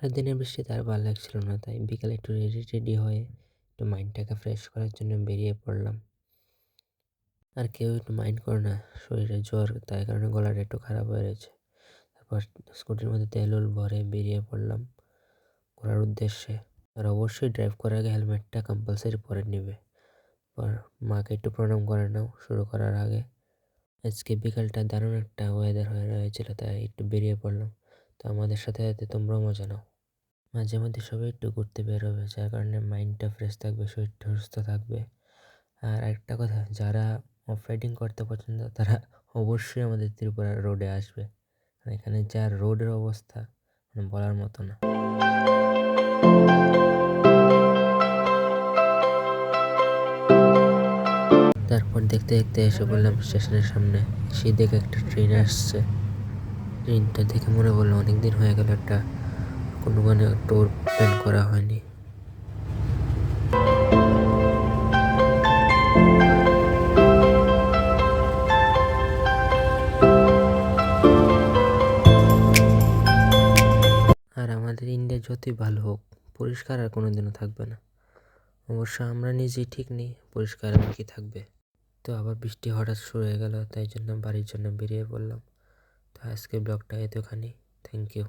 সারাদিনের বৃষ্টিতে আর ভালো লাগছিল না, তাই বিকালে একটু রেডি হয়ে একটু মাইন্ডটাকে ফ্রেশ করার জন্য বেরিয়ে পড়লাম। আর কেউ একটু মাইন্ড করে না, শরীরে জ্বর, তাই কারণে গলাটা একটু খারাপ হয়ে রয়েছে। তারপর স্কুটির মধ্যে তেল ভরে বেরিয়ে পড়লাম ঘোরার উদ্দেশ্যে। আর অবশ্যই ড্রাইভ করার আগে হেলমেটটা কম্পালসারি পরে নেবে। পর মাকে একটু প্রণাম করে নাও শুরু করার আগে। আজকে বিকালটা দারুণ একটা ওয়েদার হয়ে রয়েছিল, তাই একটু বেরিয়ে পড়লাম। তো আমাদের সাথে সাথে তোমরাও মজা নাও। মাঝে মধ্যে সবাই একটু ঘুরতে বের হবে, যার কারণে মাইন্ডটা ফ্রেশ থাকবে, শরীরটা সুস্থ থাকবে। আর একটা কথা, যারা অফ রাইডিং করতে পছন্দ তারা অবশ্যই আমাদের ত্রিপুরা রোডে আসবে। এখানে যা রোডের অবস্থা বলার মতো না। তারপর দেখতে দেখতে এসে বললাম স্টেশনের সামনে। সেই দেখে একটা ট্রেন আসছে। ট্রেনটা দেখে মনে বললো অনেকদিন হয়ে গেল একটা কোনো ট্যুর প্ল্যান করা হয়নি। আর আমাদের ইন্ডিয়া যতই ভালো হোক, পরিষ্কার আর কোনোদিনও থাকবে না। অবশ্য আমরা নিজেই ঠিক নেই, পরিষ্কার আর কি থাকবে। তো আবার বৃষ্টি হঠাৎ শুরু হয়ে গেল, তাই জন্য বাড়ির জন্য বেরিয়ে পড়লাম। তো আজকের ব্লগটা এতখানি। Thank you.